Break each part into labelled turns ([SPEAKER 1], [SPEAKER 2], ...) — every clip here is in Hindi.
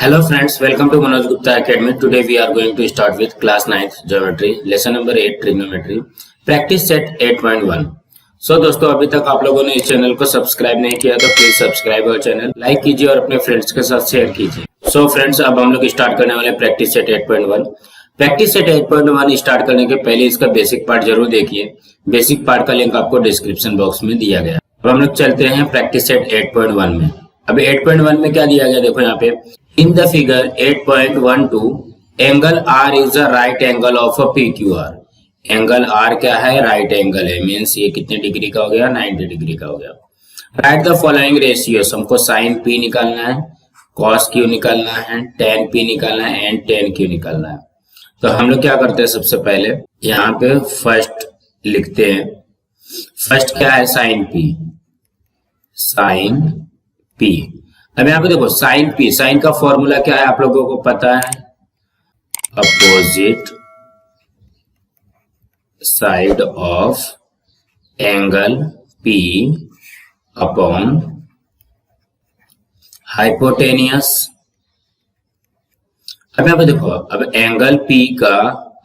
[SPEAKER 1] Hello friends, welcome to Manoj Gupta Academy. Today we are going to start with class 9th geometry, lesson number 8 trigonometry, practice set 8.1. So दोस्तों अभी तक आप लोगों ने इस चैनल को सब्सक्राइब नहीं किया तो प्लीज सब्सक्राइब और चैनल लाइक कीजिए और अपने फ्रेंड्स के साथ शेयर कीजिए. सो फ्रेंड्स अब हम लोग स्टार्ट करने वाले practice set 8.1. Practice set 8.1 start करने के पहले इसका बेसिक पार्ट जरूर देखिए. बेसिक पार्ट का लिंक आपको डिस्क्रिप्शन बॉक्स में दिया गया. अब हम लोग चलते हैं प्रैक्टिस सेट 8.1 में. अभी 8.1 में क्या दिया गया देखो यहाँ पे. In the figure 8.12, angle R is the right angle of a PQR. Angle R क्या है? राइट एंगल है. मीन्स ये कितने डिग्री का हो गया? 90 डिग्री का हो गया. Right the following ratios. हमको साइन P निकालना है, कॉस Q निकालना है, tan P निकालना है एंड tan Q निकालना है. तो हम लोग क्या करते हैं सबसे पहले यहाँ पे फर्स्ट लिखते हैं. फर्स्ट क्या है? Sine P. Sine P. अब यहाँ पे देखो साइन P, साइन का फॉर्मूला क्या है आप लोगों को पता है? Opposite side of angle P upon hypotenuse. अब यहाँ पे देखो अब एंगल P का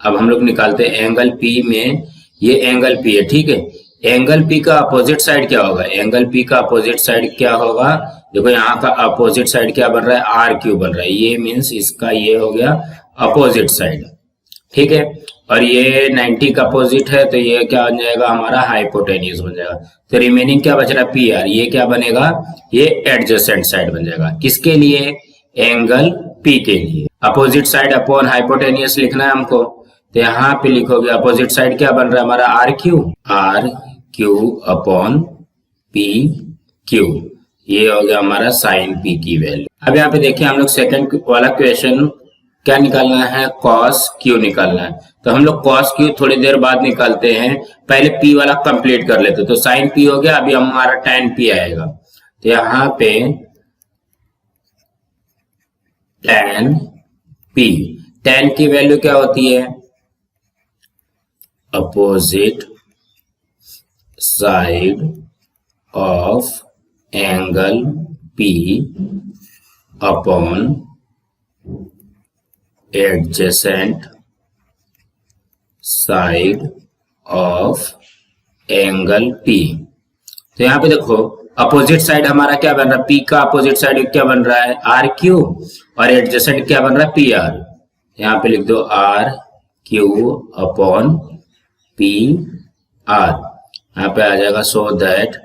[SPEAKER 1] अब हम लोग निकालते हैं. एंगल P में ये एंगल P है, ठीक है. एंगल P का अपोजिट साइड क्या होगा? एंगल P का अपोजिट साइड क्या होगा? देखो यहाँ का अपोजिट साइड क्या बन रहा है? आर क्यू बन रहा है. ये मीन्स इसका ये हो गया अपोजिट साइड, ठीक है. और ये 90 का अपोजिट है तो ये क्या बन जाएगा? हमारा हाइपोटेनियस बन जाएगा. तो रिमेनिंग क्या बच रहा है? P are. ये क्या बनेगा? ये एडजेसेंट साइड बन जाएगा. किसके लिए? एंगल P के लिए. अपोजिट साइड अपॉन हाइपोटेनियस लिखना है हमको. तो यहाँ पे लिखोगे अपोजिट साइड क्या बन रहा है हमारा? R Q upon P Q. ये हो गया हमारा साइन P की वैल्यू. अब यहाँ पे देखिए हम लोग सेकंड वाला क्वेश्चन क्या निकालना है? कॉस Q निकालना है. तो हम लोग कॉस Q थोड़ी देर बाद निकालते हैं. पहले P वाला कंप्लीट कर लेते. तो साइन P हो गया. अभी हमारा tan P आएगा. तो यहाँ पे tan P, tan की वैल्यू क्या होती है? Opposite side of angle P upon adjacent side of angle P. तो यहाँ पे देखो अपोजिट साइड हमारा क्या बन रहा है? P का अपोजिट साइड क्या बन रहा है? R Q. और एडजेसेंट क्या बन रहा है? P R. यहाँ पे लिख दो R Q upon P R. यहाँ पे आ जाएगा सो दैट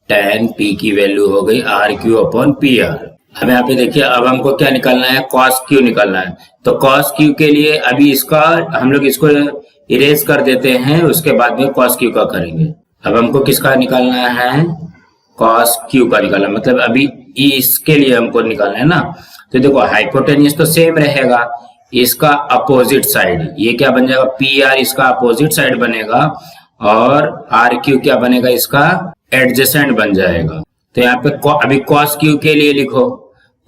[SPEAKER 1] tan P की वैल्यू हो गई R Q upon P R. अब यहाँ पे देखिए अब हमको क्या निकालना है? cos Q निकालना है. तो cos Q के लिए अभी इसका हम लोग इसको इरेज कर देते हैं, उसके बाद में cos Q का करेंगे. अब हमको किसका निकालना है? cos Q का निकालना, मतलब अभी इसके लिए हमको निकालना है ना. तो देखो हाइपोटेनियस तो सेम रहेगा. इसका अपोजिट साइड ये क्या बन जाएगा? पी आर इसका अपोजिट साइड बनेगा और आर क्यू क्या बनेगा? इसका एडजेसेंट बन जाएगा. तो यहाँ पे अभी cos Q के लिए लिखो.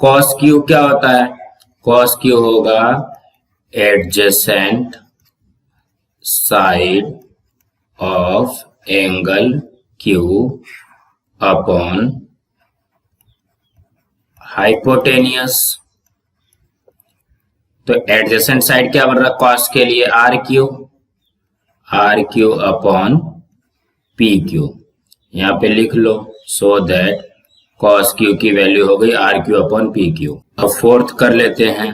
[SPEAKER 1] cos Q क्या होता है? cos Q होगा adjacent side of angle Q upon hypotenuse. तो एडजेसेंट साइड क्या बन रहा है cos के लिए? R Q upon P Q. यहाँ पे लिख लो सो दैट cos Q की वैल्यू हो गई R Q upon P Q. अब फोर्थ कर लेते हैं.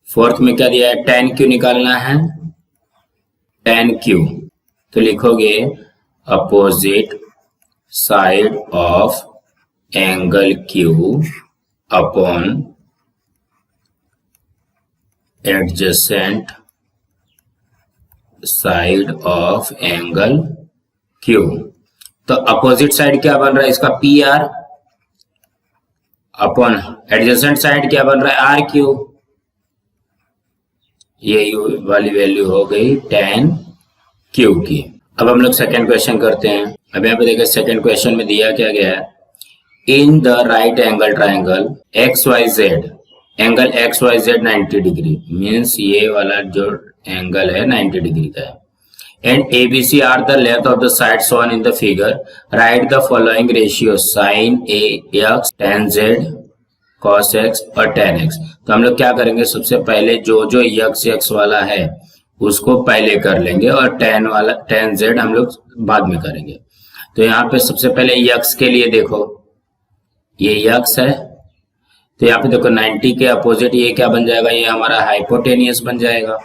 [SPEAKER 1] फोर्थ में क्या दिया है? tan Q निकालना है. tan Q तो लिखोगे opposite side of angle Q upon adjacent side of angle Q. तो अपोजिट साइड क्या बन रहा है इसका? P R upon adjacent side क्या बन रहा है? R Q. ये वाली वैल्यू हो गई tan Q की. अब हम लोग सेकेंड क्वेश्चन करते हैं. अब यहाँ पे देखिए सेकेंड क्वेश्चन में दिया क्या गया है? In the right angle triangle XYZ, angle XYZ 90 degree. Means ये वाला जो एंगल है 90 डिग्री का है. and ABC are the length of the sides shown in the figure. Write the following ratios: sin A x, tan Z, cos x और tan x। तो हम लोग क्या करेंगे, सबसे पहले जो जो x वाला है उसको पहले कर लेंगे और tan z हम लोग बाद में करेंगे। तो यहाँ पे सबसे पहले x के लिए देखो, ये x है, तो यहाँ पे देखो 90 के अपोजिट ये क्या बन जाएगा, ये हमारा हाइपोटेनियस बन जाएगा,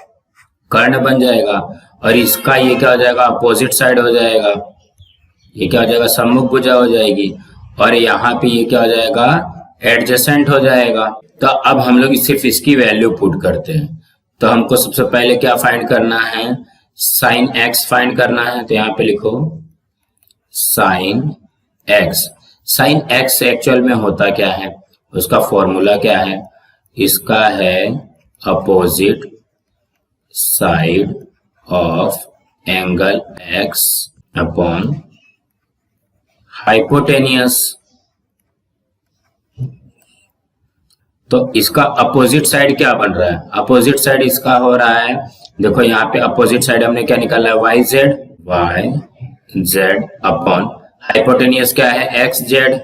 [SPEAKER 1] कर्ण बन जाएगा। और इसका ये क्या हो जाएगा, अपोजिट साइड हो जाएगा, ये क्या हो जाएगा, सम्मुख भुजा हो जाएगी। और यहाँ पे ये क्या हो जाएगा, एडजेसेंट हो जाएगा। तो अब हम लोग सिर्फ इसकी वैल्यू पुट करते हैं। तो हमको सबसे पहले क्या फाइंड करना है, साइन x फाइंड करना है। तो यहाँ पे लिखो sine x। Sine x actual में होता क्या है, उसका फॉर्मूला क्या है, इसका है opposite side of angle x upon hypotenuse. तो इसका अपोजिट साइड क्या बन रहा है, अपोजिट साइड इसका हो रहा है, देखो यहाँ पे अपोजिट साइड हमने क्या निकाला है, वाई जेड अपॉन हाइपोटेनियस क्या है, एक्स जेड।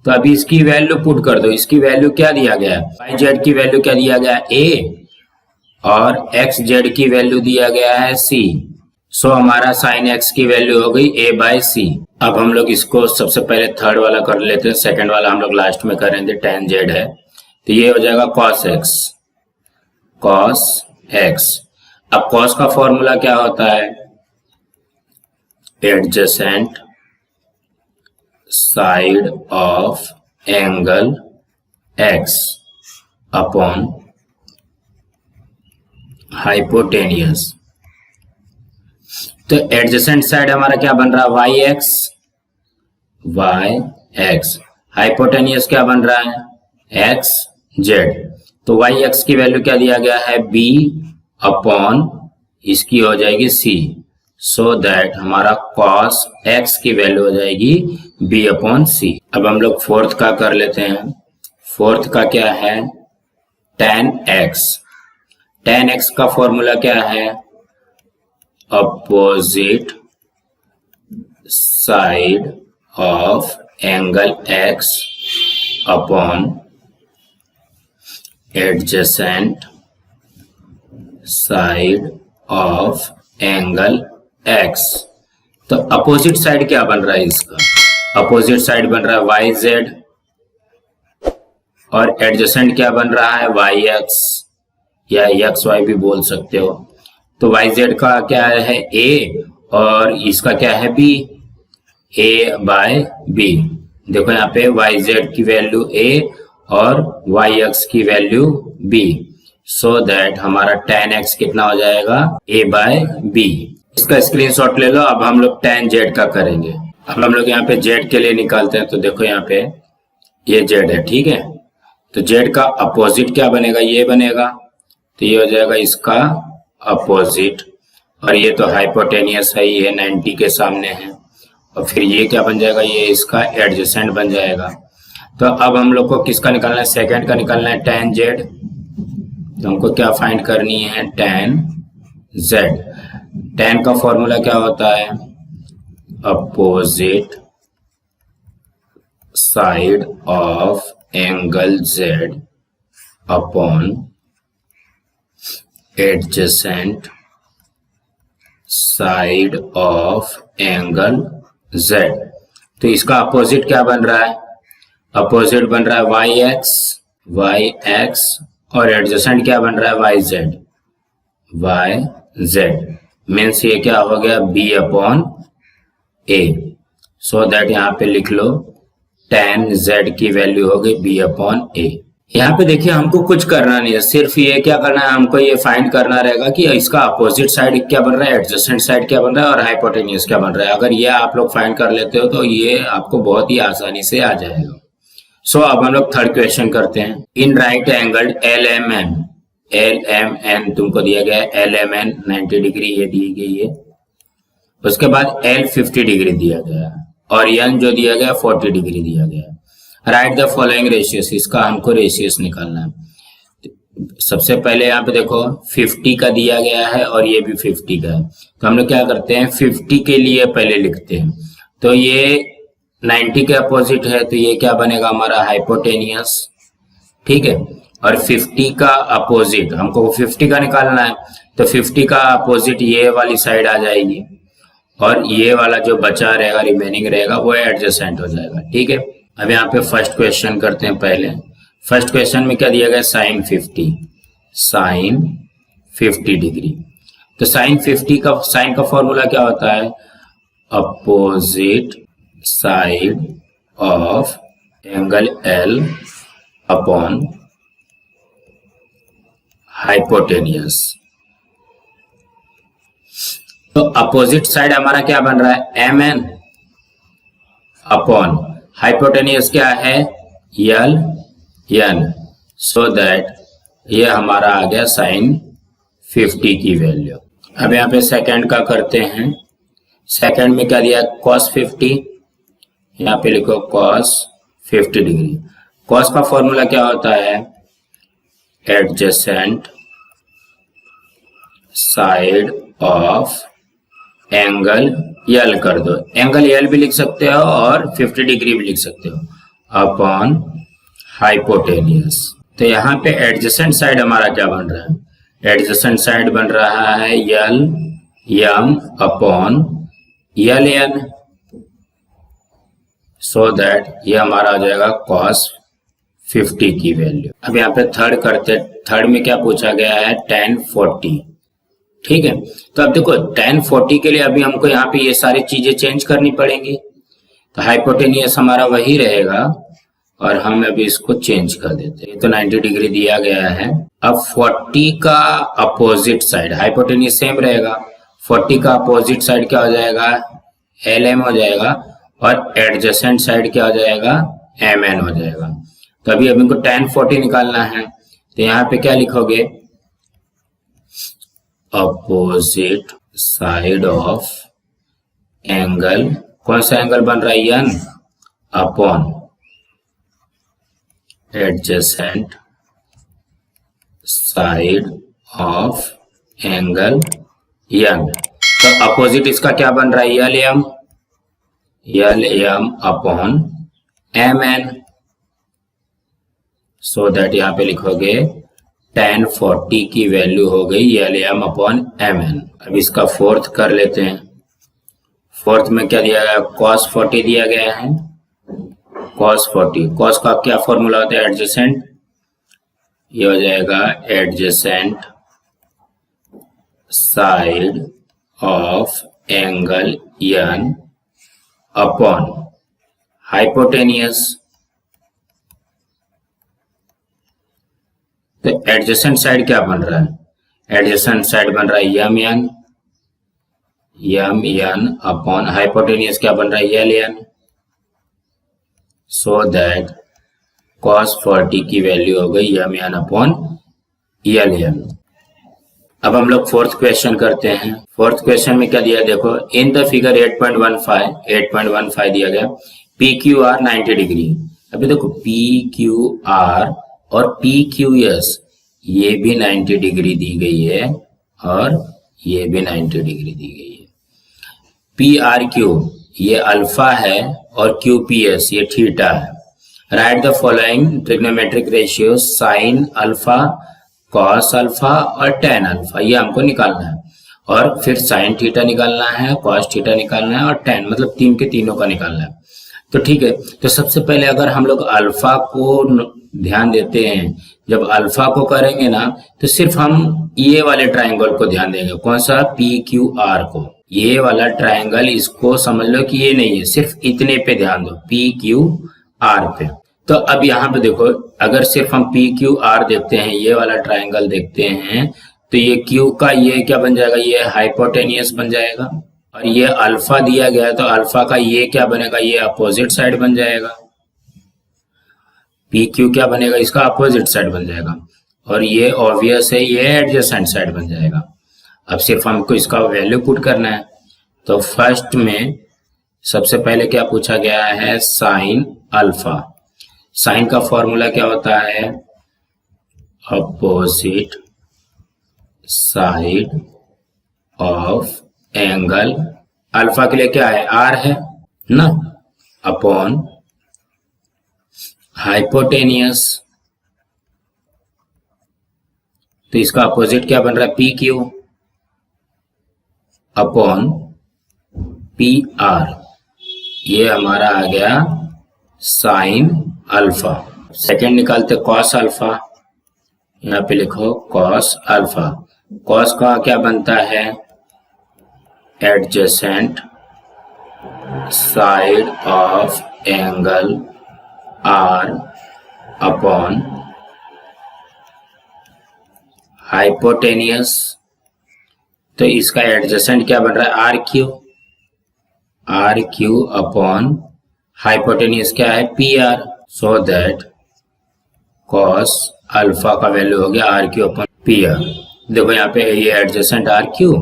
[SPEAKER 1] तो अभी इसकी वैल्यू पुट कर दो, इसकी वैल्यू क्या दिया गया है, वाई जेड की वैल्यू क्या दिया गया है, ए, और एक्स जेड की वैल्यू दिया गया है सी। सो हमारा साइन एक्स की वैल्यू हो गई a बाय सी। अब हम लोग इसको सबसे पहले थर्ड वाला कर लेते हैं, सेकंड वाला हम लोग लास्ट में करेंगे, tan z है, तो ये हो जाएगा cos x। अब cos का फॉर्मूला क्या होता है, adjacent side of angle x upon hypotenuse. तो एडजेसेंट साइड हमारा क्या बन रहा है, वाई एक्स, हाइपोटेनियस क्या बन रहा है, एक्स जेड। तो वाई एक्स की वैल्यू क्या दिया गया है, बी अपॉन इसकी हो जाएगी सी, सो दैट हमारा कॉस एक्स की वैल्यू हो जाएगी बी अपॉन सी। अब हम लोग फोर्थ का कर लेते हैं। फोर्थ का क्या है, tan x। tan x का फॉर्मूला क्या है, opposite side of angle x upon adjacent side of angle x। तो अपोजिट साइड क्या बन रहा है इसका, अपोजिट साइड बन रहा है वाई जेड, और एडजेसेंट क्या बन रहा है, वाई एक्स या एक्स वाई भी बोल सकते हो। तो वाई जेड का क्या है, ए, और इसका क्या है, बी, ए बाय बी। देखो यहाँ पे वाई जेड की वैल्यू ए और वाई एक्स की वैल्यू बी, सो दैट हमारा tan x कितना हो जाएगा, a बाय बी। इसका स्क्रीनशॉट ले लो। अब हम लोग tan z का करेंगे। अब हम लोग यहाँ पे z के लिए निकालते हैं। तो देखो यहाँ पे ये z है, ठीक है। तो z का अपोजिट क्या बनेगा, ये बनेगा, तो ये हो जाएगा इसका अपोजिट, और ये तो हाइपोटेनियस है, ये 90 के सामने है, और फिर ये क्या बन जाएगा, ये इसका एडजेसेंट बन जाएगा। तो अब हम लोग को किसका निकालना है, सेकंड का निकालना है, tan z। तो हमको क्या फाइंड करनी है, tan z। tan का फॉर्मूला क्या होता है, opposite side of angle z upon adjacent side of angle z। तो इसका अपोजिट क्या बन रहा है, अपोजिट बन रहा है वाई एक्स, और एडजेसेंट क्या बन रहा है, वाई जेड। मीन्स ये क्या हो गया, B upon A, so that यहाँ पे लिख लो tan z की वैल्यू हो गई बी अपॉन ए। यहाँ पे देखिए हमको कुछ करना नहीं है, सिर्फ ये क्या करना है, हमको ये फाइंड करना रहेगा कि इसका अपोजिट साइड क्या बन रहा है, एडजेसेंट साइड क्या बन रहा है, और हाइपोटेनियस क्या बन रहा है। अगर ये आप लोग फाइंड कर लेते हो तो ये आपको बहुत ही आसानी से आ जाएगा। सो अब हम लोग थर्ड क्वेश्चन करते हैं। इन राइट एंगल LMN तुमको दिया गया है, LMN 90 डिग्री ये दी गई है, उसके बाद L 50 डिग्री दिया गया है, और N जो दिया गया 40 डिग्री दिया गया है। राइट द फॉलोइंग रेशियोस, इसका हमको रेशियोस निकालना है। सबसे पहले यहाँ पे देखो 50 का दिया गया है और ये भी 50 का है, तो हम लोग क्या करते हैं 50 के लिए पहले लिखते हैं। तो ये 90 के अपोजिट है तो ये क्या बनेगा हमारा हाइपोटेनियस, ठीक है। और 50 का अपोजिट, हमको 50 का निकालना है तो 50 का अपोजिट ये वाली साइड आ जाएगी और ये वाला जो बचा रहेगा रिमेनिंग रहेगा वो एडजेसेंट हो जाएगा, ठीक है। अब यहाँ पे फर्स्ट क्वेश्चन करते हैं। पहले फर्स्ट क्वेश्चन में क्या दिया गया, साइन 50 डिग्री। तो साइन 50 का साइन का फॉर्मूला क्या होता है, opposite side of angle L upon hypotenuse. तो अपोजिट साइड हमारा क्या बन रहा है, MN अपॉन हाइपोटेनियस क्या है, LN। सो दैट ये हमारा आ गया साइन 50 की वैल्यू। अब यहाँ पे सेकंड का करते हैं। सेकंड में क्या दिया, cos 50, यहाँ पे लिखो cos 50 डिग्री। cos का फॉर्मूला क्या होता है, adjacent side of angle L कर दो, एंगल L भी लिख सकते हो और 50 डिग्री भी लिख सकते हो, अपॉन हाइपोटेनियस। तो यहाँ पे एडजेसेंट साइड हमारा क्या बन रहा है, एडजेसेंट साइड बन रहा है LM upon LN। So that ये हमारा आ जाएगा cos 50 की वैल्यू। अब यहाँ पे थर्ड करते, थर्ड में क्या पूछा गया है, tan 40, ठीक है। तो अब देखो tan 40 के लिए अभी हमको यहाँ पे ये सारी चीजें चेंज करनी पड़ेंगी। तो हाइपोटेनियस हमारा वही रहेगा और हम अभी इसको चेंज कर देते हैं। तो 90 डिग्री दिया गया है। अब 40 का अपोजिट साइड, हाइपोटेनियस सेम रहेगा, 40 का अपोजिट साइड क्या हो जाएगा, LM हो जाएगा और एडजेसेंट साइड क्या हो जाएगा, MN हो जाएगा। तो अभी इनको tan 40 निकालना है तो यहाँ पे क्या लिखोगे, अपोजिट साइड ऑफ एंगल, कौन सा एंगल बन रहा है, N upon adjacent side of angle N। तो अपोजिट इसका क्या बन रहा है, LM upon MN। So that यहाँ पे लिखोगे tan 40 की वैल्यू हो गई LM अपॉन MN। अब इसका फोर्थ कर लेते हैं। फोर्थ में क्या दिया गया, cos 40 दिया गया है, cos 40, cos का क्या फॉर्मूला होता है, एडजेसेंट, ये हो जाएगा adjacent side of angle N upon hypotenuse. तो एडजेसेंट साइड क्या बन रहा है, एडजेसेंट साइड बन रहा है MN अपॉन हाइपोटेनियस क्या बन रहा है, LN। सो दैट cos 40 की वैल्यू हो गई MN अपॉन LN। अब हम लोग फोर्थ क्वेश्चन करते हैं। फोर्थ क्वेश्चन में क्या दिया, देखो इन द फिगर 8.15 दिया गया, PQR 90 डिग्री। अभी देखो PQR और PQS ये भी 90 डिग्री दी गई है और ये भी 90 डिग्री दी गई है। PRQ ये अल्फा है और QPS ये थीटा है। Right the following trigonometric ratio sine alpha, cos alpha और टेन अल्फा, ये हमको निकालना है। और फिर साइन थीटा निकालना है, कॉस थीटा निकालना है और टेन, मतलब तीन के तीनों का निकालना है। तो ठीक है, तो सबसे पहले अगर हम लोग अल्फा को ध्यान देते हैं, जब अल्फा को करेंगे ना तो सिर्फ हम ये वाले ट्रायंगल को ध्यान देंगे, कौन सा, PQR को। ये वाला ट्रायंगल इसको समझ लो कि ये नहीं है, सिर्फ इतने पे ध्यान दो, PQR पे। तो अब यहाँ पे देखो, अगर सिर्फ हम PQR देखते हैं, ये वाला ट्रायंगल देखते हैं, तो ये Q का ये क्या बन जाएगा, ये हाइपोटेनियस बन जाएगा। और ये अल्फा दिया गया है तो अल्फा का ये क्या बनेगा, ये अपोजिट साइड बन जाएगा। PQ क्या बनेगा, इसका अपोजिट साइड बन जाएगा। और ये ऑब्वियस है, ये एडजेसेंट साइड बन जाएगा। अब सिर्फ हमको इसका वैल्यू पुट करना है। तो फर्स्ट में सबसे पहले क्या पूछा गया है, साइन अल्फा। साइन का फॉर्मूला क्या होता है, opposite side of angle, alpha के लिए क्या है, R है ना, अपॉन हाइपोटेनियस, तो इसका अपोजिट क्या बन रहा है, P Q upon P are, ये हमारा आ गया साइन अल्फा। सेकेंड निकालते कॉस अल्फा, यहाँ पे लिखो कॉस अल्फा। कॉस का क्या बनता है, adjacent side of angle R upon hypotenuse, तो इसका एडजेसेंट क्या बन रहा है, आर क्यू अपॉन हाइपोटेनियस क्या है, P R. So that cos alpha का वैल्यू हो गया R Q upon P R. देखो यहाँ पे ये एडजेसेंट आर क्यू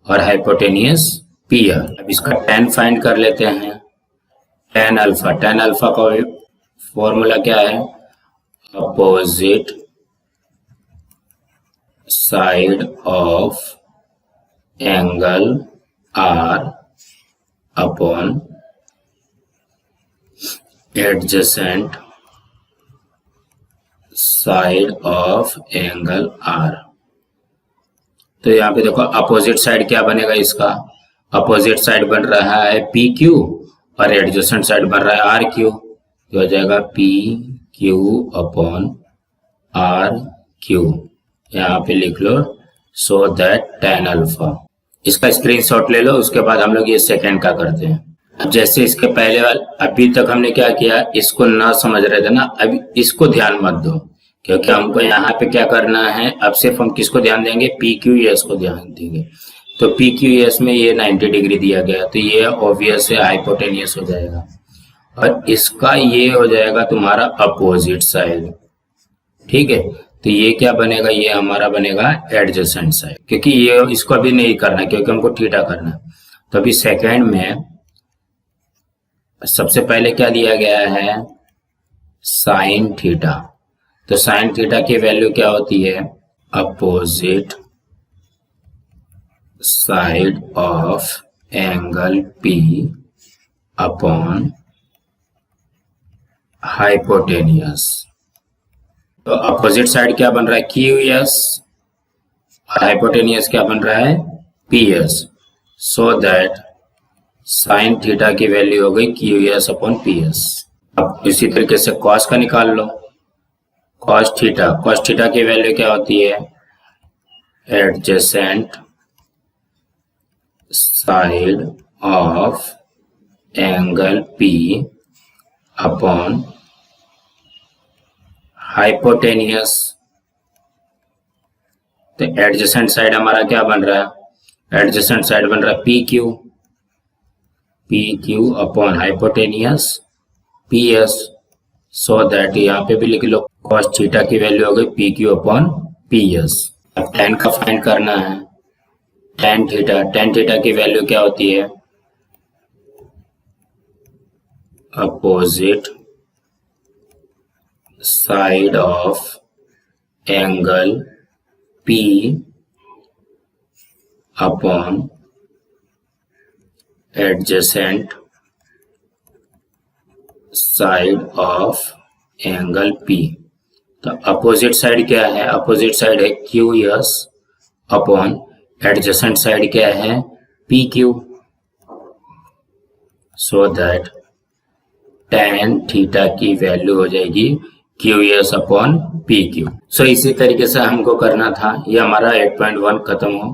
[SPEAKER 1] और हाइपोटेनियस पी आर। अब इसका tan फाइंड कर लेते हैं, tan अल्फा का फॉर्मूला क्या है, opposite side of angle R upon adjacent side of angle R. तो यहाँ पे देखो अपोजिट साइड क्या बनेगा, इसका अपोजिट साइड बन रहा है पी क्यू और एडजेसेंट साइड बन रहा है आर क्यू, तो हो जाएगा P Q upon R Q, यहाँ पे लिख लो। सो दैट tan अल्फा, इसका स्क्रीनशॉट ले लो। उसके बाद हम लोग ये सेकंड का करते हैं। अब जैसे इसके पहले वाले, अभी तक हमने क्या किया, इसको ना समझ रहे थे ना, अभी इसको ध्यान मत दो, क्योंकि हमको यहाँ पे क्या करना है, अब सिर्फ हम किसको ध्यान देंगे, पी क्यू एस को ध्यान देंगे। तो पी क्यू एस में ये 90 डिग्री दिया गया, तो ये ऑब्वियस है हाइपोटेनियस हो जाएगा, और इसका ये हो जाएगा तुम्हारा अपोजिट साइड, ठीक है। तो ये क्या बनेगा, ये हमारा बनेगा एडजेसेंट साइड, क्योंकि ये इसको अभी नहीं करना, क्योंकि हमको थीटा करना। तो अभी सेकेंड में सबसे पहले क्या दिया गया है, साइन थीटा। तो साइन थीटा की वैल्यू क्या होती है, opposite side of angle P upon hypotenuse. तो अपोजिट साइड क्या बन रहा है, क्यू एस, हाइपोटेनियस क्या बन रहा है, P S. So that sine theta की वैल्यू हो गई Q S upon P S. अब इसी तरीके से कॉस का निकाल लो, कॉस थीटा की वैल्यू क्या होती है, adjacent side of angle P upon hypotenuse. तो एडजेसेंट साइड हमारा क्या बन रहा है, एडजेसेंट साइड बन रहा है P Q upon hypotenuse P S. So that यहाँ पे भी लिख लो, कॉस थीटा की वैल्यू हो गई P Q upon P S. अब tan का फाइंड करना है, tan थीटा की वैल्यू क्या होती है, opposite side of angle P upon adjacent side of angle P। तो अपोजिट साइड क्या है, अपोजिट साइड है Q S upon adjacent side क्या है, P Q. So that tan theta की वैल्यू हो जाएगी Q S upon P Q. So इसी तरीके से हमको करना था। ये हमारा 8.1 खत्म हो।